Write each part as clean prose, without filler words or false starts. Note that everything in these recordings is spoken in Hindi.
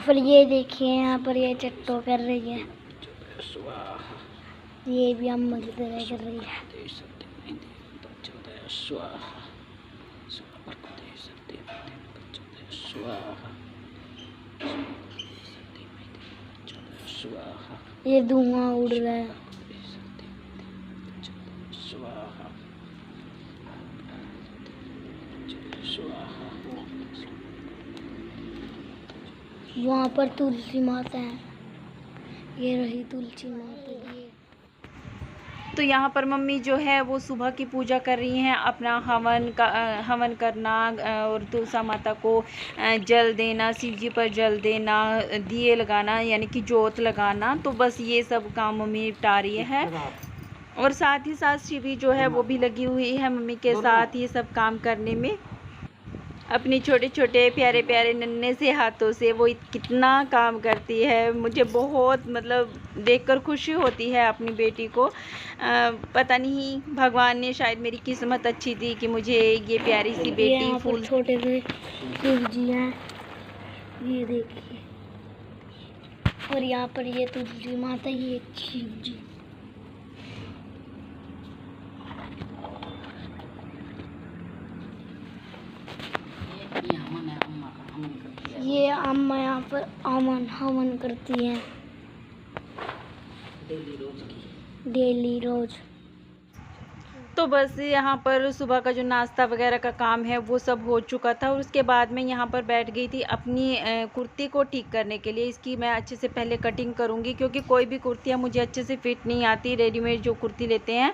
फिर ये देखिए यहाँ पर ये चट्टो कर रही है, ये भी अम्मा की तरह कर रही है। ये धुआं उड़ रहा है। वहाँ पर तुलसी माता है, ये रही तुलसी माता जी। तो यहाँ पर मम्मी जो है वो सुबह की पूजा कर रही हैं, अपना हवन करना और तुलसा माता को जल देना, शिव जी पर जल देना, दिए लगाना यानी कि जोत लगाना। तो बस ये सब काम मम्मी निपटा रही है। और साथ ही साथ शिवी जो है वो भी लगी हुई है मम्मी के साथ ये सब काम करने में। अपने छोटे छोटे प्यारे प्यारे नन्हे से हाथों से वो कितना काम करती है। मुझे बहुत मतलब देखकर खुशी होती है अपनी बेटी को। पता नहीं भगवान ने शायद मेरी किस्मत अच्छी थी कि मुझे ये प्यारी सी बेटी फूल। छोटे से शिव जी हैं, ये देखिए। और यहाँ पर ये तुलसी माता, ये शिव जी। ये अम्मा यहाँ पर हवन करती हैं डेली रोज। तो बस यहाँ पर सुबह का जो नाश्ता वगैरह का काम है वो सब हो चुका था। और उसके बाद मैं यहाँ पर बैठ गई थी अपनी कुर्ती को ठीक करने के लिए। इसकी मैं अच्छे से पहले कटिंग करूँगी, क्योंकि कोई भी कुर्तियाँ मुझे अच्छे से फिट नहीं आती। रेडीमेड जो कुर्ती लेते हैं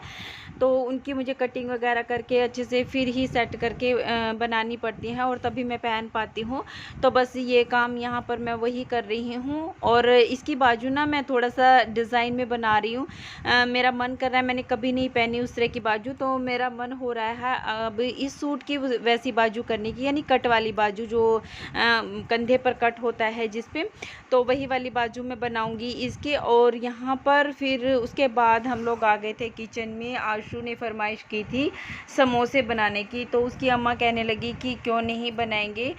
तो उनकी मुझे कटिंग वगैरह करके अच्छे से फिर ही सेट करके बनानी पड़ती हैं, और तभी मैं पहन पाती हूँ। तो बस ये काम यहाँ पर मैं वही कर रही हूँ। और इसकी बाजू ना मैं थोड़ा सा डिज़ाइन में बना रही हूँ। मेरा मन कर रहा है, मैंने कभी नहीं पहनी उस तरह की बाजू, तो मेरा मन हो रहा है अब इस सूट की वैसी बाजू करने की, यानी कट वाली बाजू जो कंधे पर कट होता है जिस पे, तो वही वाली बाजू मैं बनाऊंगी इसके। और यहाँ पर फिर उसके बाद हम लोग आ गए थे किचन में। आशु ने फरमाइश की थी समोसे बनाने की, तो उसकी अम्मा कहने लगी कि क्यों नहीं बनाएंगे,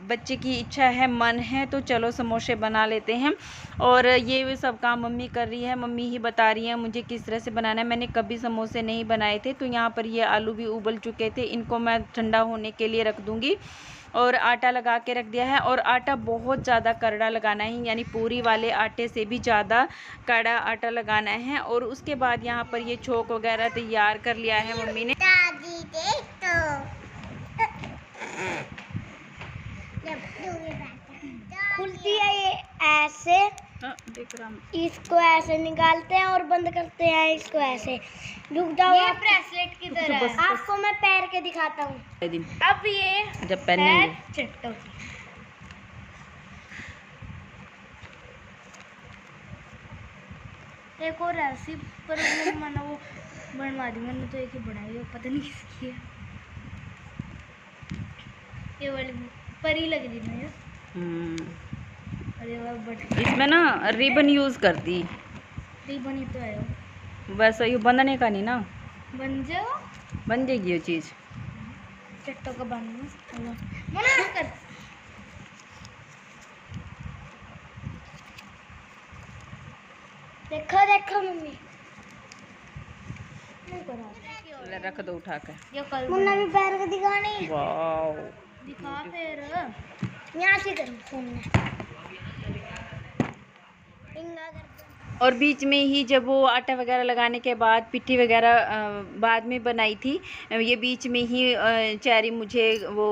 बच्चे की इच्छा है, मन है, तो चलो समोसे बना लेते हैं। और ये सब काम मम्मी कर रही है, मम्मी ही बता रही है मुझे किस तरह से बनाना है। मैंने कभी समोसे नहीं बनाए थे। तो यहाँ पर ये आलू भी उबल चुके थे, इनको मैं ठंडा होने के लिए रख दूँगी। और आटा लगा के रख दिया है। और आटा बहुत ज़्यादा करड़ा लगाना है, यानी पूरी वाले आटे से भी ज़्यादा कड़ा आटा लगाना है। और उसके बाद यहाँ पर ये छोक वगैरह तैयार कर लिया है मम्मी ने। खुलती है ये ऐसे, इसको ऐसे निकालते हैं और बंद करते हैं इसको ऐसे। रुक जाओ, ये ब्रेसलेट की तरह है। आपको मैं पैर के दिखाता हूँ। अब ये जब पहनेंगे चट्टो एक और ऐसी, पर मैंने वो बनवा दी, मैंने तो एक ही बनाई है, पता नहीं किसकी है। ये वाली परी लग रही है। इसमें ना रिबन यूज करती। रिबन ही तो है, वैसा ये बंधने का नहीं ना, बन जाओ, बन जाएगी ये चीज। चट्टो का बन कर। देखो देखो मम्मी, रख दो उठा कर। मुन्ना भी पैर का दिखानी। वाओ, दिखा फिर, यहाँ से करूँ फोन में। और बीच में ही जब वो आटा वगैरह लगाने के बाद पिट्ठी वगैरह बाद में बनाई थी, ये बीच में ही चेरी मुझे वो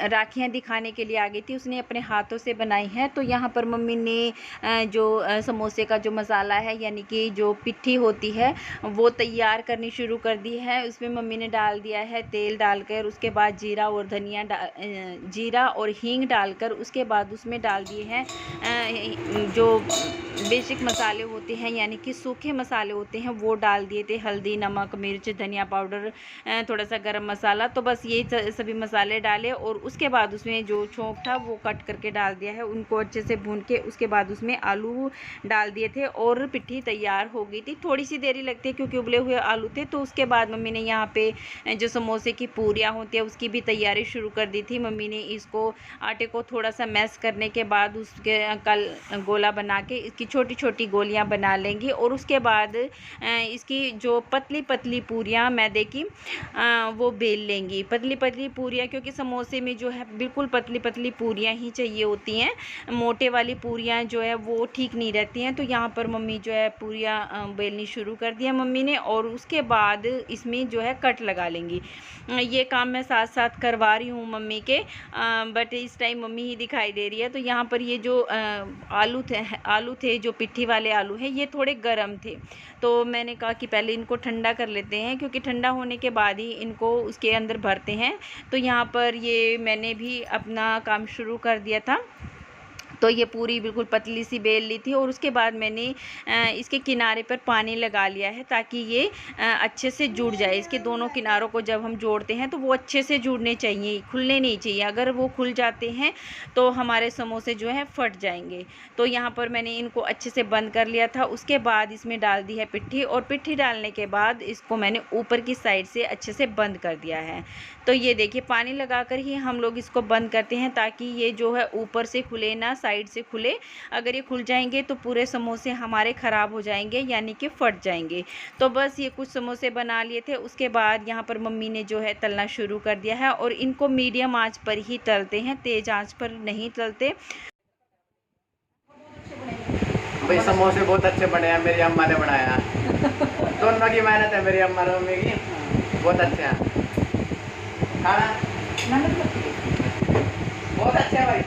राखियाँ दिखाने के लिए आ गई थी, उसने अपने हाथों से बनाई हैं। तो यहाँ पर मम्मी ने जो समोसे का जो मसाला है, यानी कि जो पिट्ठी होती है, वो तैयार करनी शुरू कर दी है। उसमें मम्मी ने डाल दिया है तेल डालकर, उसके बाद जीरा और धनिया जीरा और हींग डालकर, उसके बाद उसमें डाल दिए हैं जो बेसिक मसाले होते होते हैं यानी कि सूखे मसाले होते हैं वो डाल दिए थे, हल्दी, नमक, मिर्च, धनिया पाउडर, थोड़ा सा गरम मसाला। तो बस ये सभी मसाले डाले और उसके बाद उसमें जो छोंक था वो कट करके डाल दिया है, उनको अच्छे से भून के उसके बाद उसमें आलू डाल दिए थे और पिट्ठी तैयार हो गई थी। थोड़ी सी देरी लगती है क्योंकि उबले हुए आलू थे। तो उसके बाद मम्मी ने यहाँ पे जो समोसे की पूरियाँ होती है उसकी भी तैयारी शुरू कर दी थी। मम्मी ने इसको आटे को थोड़ा सा मैश करने के बाद उसके कल गोला बना के इसकी छोटी छोटी गोलियां बना लेंगी और उसके बाद इसकी जो पतली पतली पूरियां मैदे की वो बेल लेंगी। पतली पतली पूरियां, क्योंकि समोसे में जो है बिल्कुल पतली पतली पूरियां ही चाहिए होती हैं, मोटे वाली पूरियां जो है वो ठीक नहीं रहती हैं। तो यहाँ पर मम्मी जो है पूरियां बेलनी शुरू कर दिया मम्मी ने और उसके बाद इसमें जो है कट लगा लेंगी। ये काम मैं साथ साथ करवा रही हूँ मम्मी के, बट इस टाइम मम्मी ही दिखाई दे रही है। तो यहाँ पर ये जो आलू थे जो पिट्ठी वाले आलू हैं ये थोड़े गर्म थे, तो मैंने कहा कि पहले इनको ठंडा कर लेते हैं, क्योंकि ठंडा होने के बाद ही इनको उसके अंदर भरते हैं। तो यहाँ पर ये मैंने भी अपना काम शुरू कर दिया था। तो ये पूरी बिल्कुल पतली सी बेल ली थी और उसके बाद मैंने इसके किनारे पर पानी लगा लिया है ताकि ये अच्छे से जुड़ जाए। इसके दोनों किनारों को जब हम जोड़ते हैं तो वो अच्छे से जुड़ने चाहिए, खुलने नहीं चाहिए। अगर वो खुल जाते हैं तो हमारे समोसे जो हैं फट जाएंगे। तो यहाँ पर मैंने इनको अच्छे से बंद कर लिया था। उसके बाद इसमें डाल दी है पिट्ठी और पिट्ठी डालने के बाद इसको मैंने ऊपर की साइड से अच्छे से बंद कर दिया है। तो ये देखिए पानी लगाकर ही हम लोग इसको बंद करते हैं ताकि ये जो है ऊपर से खुले ना साइड से खुले। अगर ये खुल जाएंगे तो पूरे समोसे हमारे ख़राब हो जाएंगे यानी कि फट जाएंगे। तो बस ये कुछ समोसे बना लिए थे। उसके बाद यहाँ पर मम्मी ने जो है तलना शुरू कर दिया है और इनको मीडियम आंच पर ही तलते हैं, तेज़ आंच पर नहीं तलते। भाई समोसे बहुत अच्छे बने हैं, मेरी अम्मा ने बनाया। दोनों की मेहनत है, मेरी अम्मा और मम्मी की, बहुत अच्छे हैं। खाना बहुत अच्छे है भाई।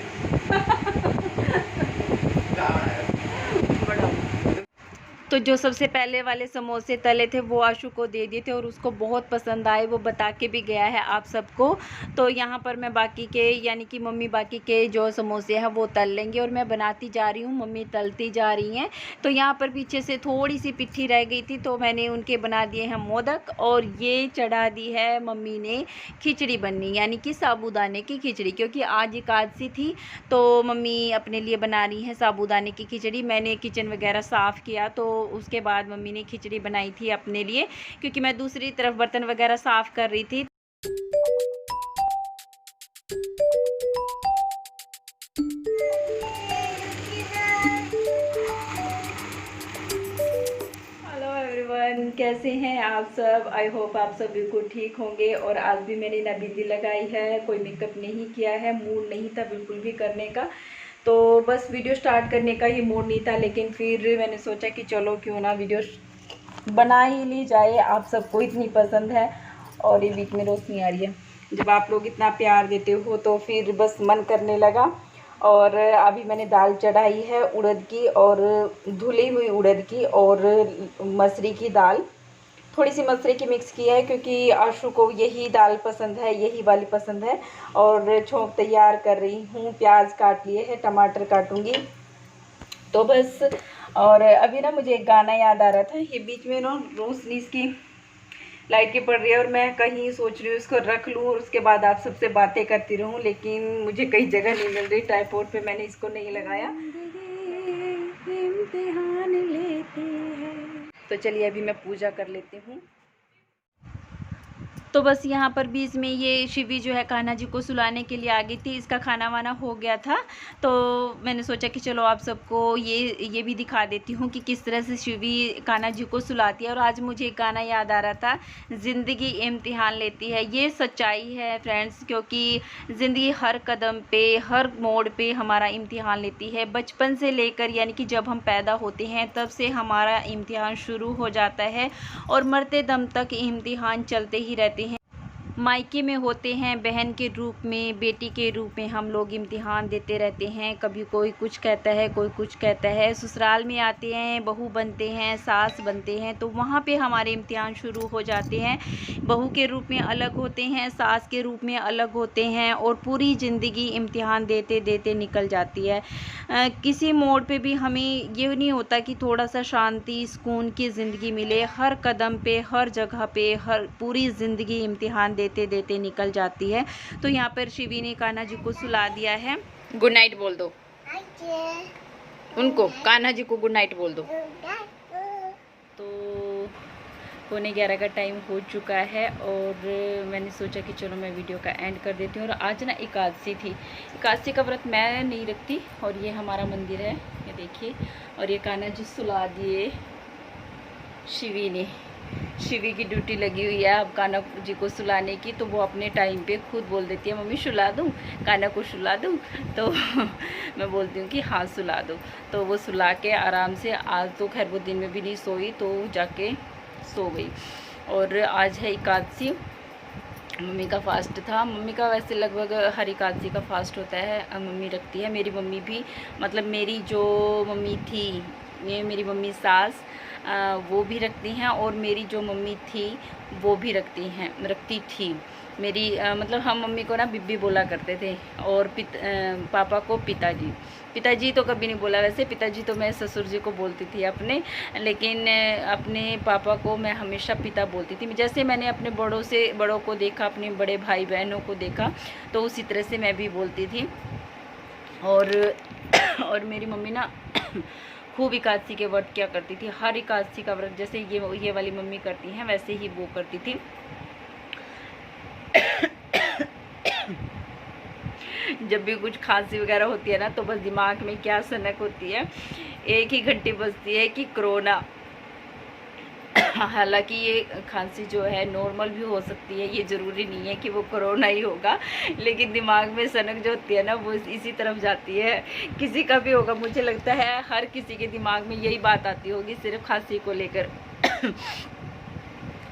तो जो सबसे पहले वाले समोसे तले थे वो आशु को दे दिए थे और उसको बहुत पसंद आए, वो बता के भी गया है आप सबको। तो यहाँ पर मैं बाकी के यानी कि मम्मी बाकी के जो समोसे हैं वो तल लेंगे और मैं बनाती जा रही हूँ, मम्मी तलती जा रही हैं। तो यहाँ पर पीछे से थोड़ी सी पिट्ठी रह गई थी तो मैंने उनके बना दिए हैं मोदक और ये चढ़ा दी है मम्मी ने खिचड़ी बननी यानी कि साबूदाने की खिचड़ी, क्योंकि आज एकादशी थी। तो मम्मी अपने लिए बना रही हैं साबूदाने की खिचड़ी। मैंने किचन वगैरह साफ़ किया तो उसके बाद मम्मी ने खिचड़ी बनाई थी अपने लिए, क्योंकि मैं दूसरी तरफ बर्तन वगैरह साफ़ कर रही थी। हेलो एवरीवन, कैसे हैं आप सब? आई होप आप सब बिल्कुल ठीक होंगे। और आज भी मैंने ना बिंदी लगाई है, कोई मेकअप नहीं किया है, मूड नहीं था बिल्कुल भी करने का। तो बस वीडियो स्टार्ट करने का ही मूड नहीं था, लेकिन फिर मैंने सोचा कि चलो क्यों ना वीडियो बना ही ली जाए, आप सबको इतनी पसंद है। और ये बीच में रोशनी आ रही है, जब आप लोग इतना प्यार देते हो तो फिर बस मन करने लगा। और अभी मैंने दाल चढ़ाई है उड़द की, और धुली हुई उड़द की और मसूरी की दाल, थोड़ी सी मसूरी की मिक्स की है क्योंकि आशु को यही दाल पसंद है, यही वाली पसंद है। और छोंक तैयार कर रही हूँ, प्याज काट लिए हैं, टमाटर काटूंगी तो बस। और अभी ना मुझे एक गाना याद आ रहा था, ये बीच में ना रोशनी इसकी लाइट की पड़ रही है और मैं कहीं सोच रही हूँ इसको रख लूँ और उसके बाद आप सबसे बातें करती रहूँ, लेकिन मुझे कहीं जगह नहीं मिल रही, ट्राइपॉड पे मैंने इसको नहीं लगाया। इम्तिहान लेते हैं। तो चलिए अभी मैं पूजा कर लेती हूँ। तो बस यहाँ पर बीच में ये शिवी जो है कान्हा जी को सुलाने के लिए आ गई थी, इसका खाना वाना हो गया था। तो मैंने सोचा कि चलो आप सबको ये भी दिखा देती हूँ कि किस तरह से शिवी कान्हा जी को सुलाती है। और आज मुझे एक गाना याद आ रहा था, ज़िंदगी इम्तिहान लेती है। ये सच्चाई है फ्रेंड्स, क्योंकि ज़िंदगी हर कदम पे, हर मोड़ पे हमारा इम्तिहान लेती है। बचपन से लेकर यानी कि जब हम पैदा होते हैं तब से हमारा इम्तिहान शुरू हो जाता है और मरते दम तक इम्तिहान चलते ही रहते हैं। मायके में होते हैं बहन के रूप में, बेटी के रूप में हम लोग इम्तिहान देते रहते हैं। कभी कोई कुछ कहता है, कोई कुछ कहता है। ससुराल में आते हैं, बहू बनते हैं, सास बनते हैं, तो वहाँ पे हमारे इम्तिहान शुरू हो जाते हैं। बहू के रूप में अलग होते हैं, सास के रूप में अलग होते हैं, और पूरी ज़िंदगी इम्तिहान देते देते निकल जाती है। किसी मोड़ पे भी हमें ये नहीं होता कि थोड़ा सा शांति सुकून की ज़िंदगी मिले। हर कदम पे, हर जगह पे, हर पूरी ज़िंदगी इम्तिहान देते देते निकल जाती है। तो यहाँ पर शिवी ने कान्हा जी को सुला दिया है। गुड नाइट बोल दो उनको, कान्हा जी को गुड नाइट बोल दो। तो 11:15 का टाइम हो चुका है और मैंने सोचा कि चलो मैं वीडियो का एंड कर देती हूँ। और आज ना एकादशी थी। एकादशी का व्रत मैं नहीं रखती। और ये हमारा मंदिर है, ये देखिए। और ये कान्हा जी सुला दिए शिवी ने। शिवी की ड्यूटी लगी हुई है अब कान्हा जी को सुलाने की। तो वो अपने टाइम पे खुद बोल देती है, मम्मी सुला दूँ, कान्हा को सुला दूँ। तो मैं बोलती हूँ कि हाँ सुला दो। तो वो सुला के आराम से, आज तो खैर वो दिन में भी नहीं सोई, तो जाके सो गई। और आज है एकादशी, मम्मी का फास्ट था। मम्मी का वैसे लगभग हर एकादशी का फास्ट होता है, मम्मी रखती है। मेरी मम्मी भी, मतलब मेरी जो मम्मी थी, ये मेरी मम्मी सास, वो भी रखती हैं। और मेरी जो मम्मी थी वो भी रखती थी। मेरी मतलब हम मम्मी को ना बिब्बी बोला करते थे, और पापा को पिताजी। पिताजी तो कभी नहीं बोला वैसे, पिताजी तो मैं ससुर जी को बोलती थी अपने, लेकिन अपने पापा को मैं हमेशा पिता बोलती थी। जैसे मैंने अपने बड़ों को देखा, अपने बड़े भाई बहनों को देखा, तो उसी तरह से मैं भी बोलती थी। और मेरी मम्मी ना खूब एकादशी के व्रत क्या करती थी। हर एकादशी का व्रत जैसे ये वाली मम्मी करती हैं, वैसे ही वो करती थी। जब भी कुछ खांसी वगैरह होती है ना, तो बस दिमाग में क्या सनक होती है, एक ही घंटी बजती है कि कोरोना। हालांकि ये खांसी जो है नॉर्मल भी हो सकती है, ये ज़रूरी नहीं है कि वो कोरोना ही होगा, लेकिन दिमाग में सनक जो होती है ना, वो इसी तरफ जाती है। किसी का भी होगा, मुझे लगता है हर किसी के दिमाग में यही बात आती होगी, सिर्फ खांसी को लेकर।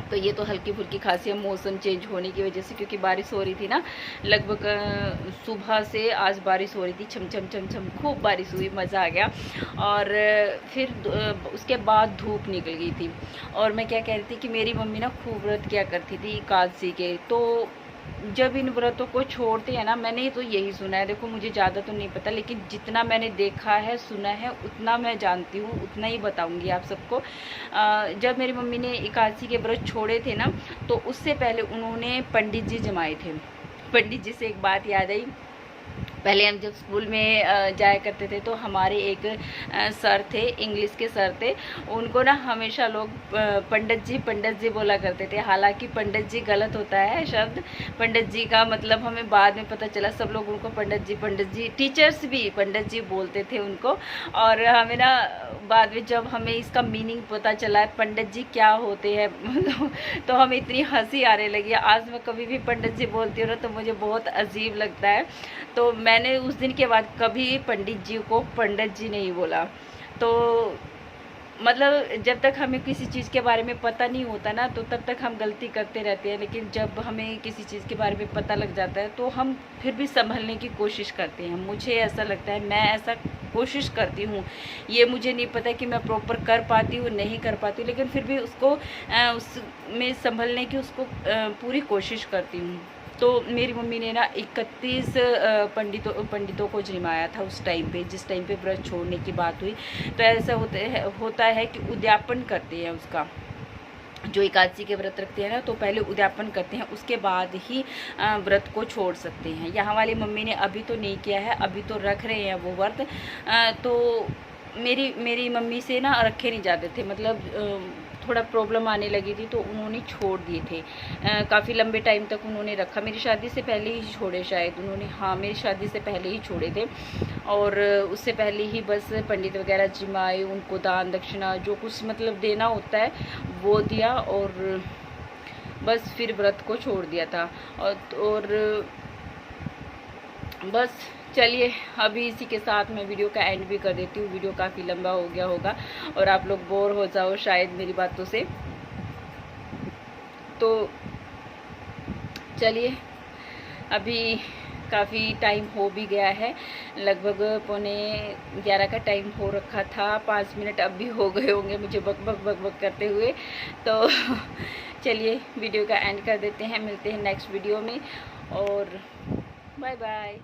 तो ये तो हल्की फुल्की खांसी है मौसम चेंज होने की वजह से, क्योंकि बारिश हो रही थी ना, लगभग सुबह से आज बारिश हो रही थी, छम छम छम छम खूब बारिश हुई, मज़ा आ गया। और फिर उसके बाद धूप निकल गई थी। और मैं क्या कह रही थी कि मेरी मम्मी ना खूब व्रत क्या करती थी एकादशी के। तो जब इन व्रतों को छोड़ते हैं ना, मैंने तो यही सुना है, देखो मुझे ज़्यादा तो नहीं पता, लेकिन जितना मैंने देखा है, सुना है, उतना मैं जानती हूँ, उतना ही बताऊँगी आप सबको। जब मेरी मम्मी ने एकादशी के व्रत छोड़े थे ना, तो उससे पहले उन्होंने पंडित जी जमाए थे। पंडित जी से एक बात याद आई, पहले हम जब स्कूल में जाया करते थे, तो हमारे एक सर थे, इंग्लिश के सर थे, उनको ना हमेशा लोग पंडित जी बोला करते थे। हालांकि पंडित जी गलत होता है शब्द, पंडित जी का मतलब हमें बाद में पता चला, सब लोग उनको पंडित जी, टीचर्स भी पंडित जी बोलते थे उनको। और हमें ना बाद में जब हमें इसका मीनिंग पता चला है पंडित जी क्या होते हैं, तो हमें इतनी हंसी आने लगी। आज मैं कभी भी पंडित जी बोलती हूँ ना, तो मुझे बहुत अजीब लगता है। तो मैंने उस दिन के बाद कभी पंडित जी को पंडित जी नहीं बोला। तो मतलब जब तक हमें किसी चीज़ के बारे में पता नहीं होता ना, तो तब तक हम गलती करते रहते हैं, लेकिन जब हमें किसी चीज़ के बारे में पता लग जाता है, तो हम फिर भी संभलने की कोशिश करते हैं। मुझे ऐसा लगता है, मैं ऐसा कोशिश करती हूँ। ये मुझे नहीं पता कि मैं प्रॉपर कर पाती हूँ नहीं कर पाती हूँ, लेकिन फिर भी उसको उसमें संभलने की पूरी कोशिश करती हूँ। तो मेरी मम्मी ने ना 31 पंडितों को जिमाया था उस टाइम पे, जिस टाइम पे व्रत छोड़ने की बात हुई। तो ऐसा होता है कि उद्यापन करते हैं उसका, जो एकादशी के व्रत रखते हैं ना, तो पहले उद्यापन करते हैं, उसके बाद ही व्रत को छोड़ सकते हैं। यहाँ वाली मम्मी ने अभी तो नहीं किया है, अभी तो रख रहे हैं वो व्रत। तो मेरी मम्मी से ना रखे नहीं जाते थे, मतलब थोड़ा प्रॉब्लम आने लगी थी, तो उन्होंने छोड़ दिए थे। काफ़ी लंबे टाइम तक उन्होंने रखा, मेरी शादी से पहले ही छोड़े शायद उन्होंने, हाँ मेरी शादी से पहले ही छोड़े थे। और उससे पहले ही बस पंडित वगैरह जिमाए, उनको दान दक्षिणा जो कुछ मतलब देना होता है वो दिया, और बस फिर व्रत को छोड़ दिया था। और बस चलिए, अभी इसी के साथ मैं वीडियो का एंड भी कर देती हूँ। वीडियो काफ़ी लंबा हो गया होगा और आप लोग बोर हो जाओ शायद मेरी बातों से। तो चलिए, अभी काफ़ी टाइम हो भी गया है, लगभग 11:15 का टाइम हो रखा था। 5 मिनट अब भी हो गए होंगे मुझे बक बक बक बक करते हुए। तो चलिए वीडियो का एंड कर देते हैं, मिलते हैं नेक्स्ट वीडियो में और बाय बाय।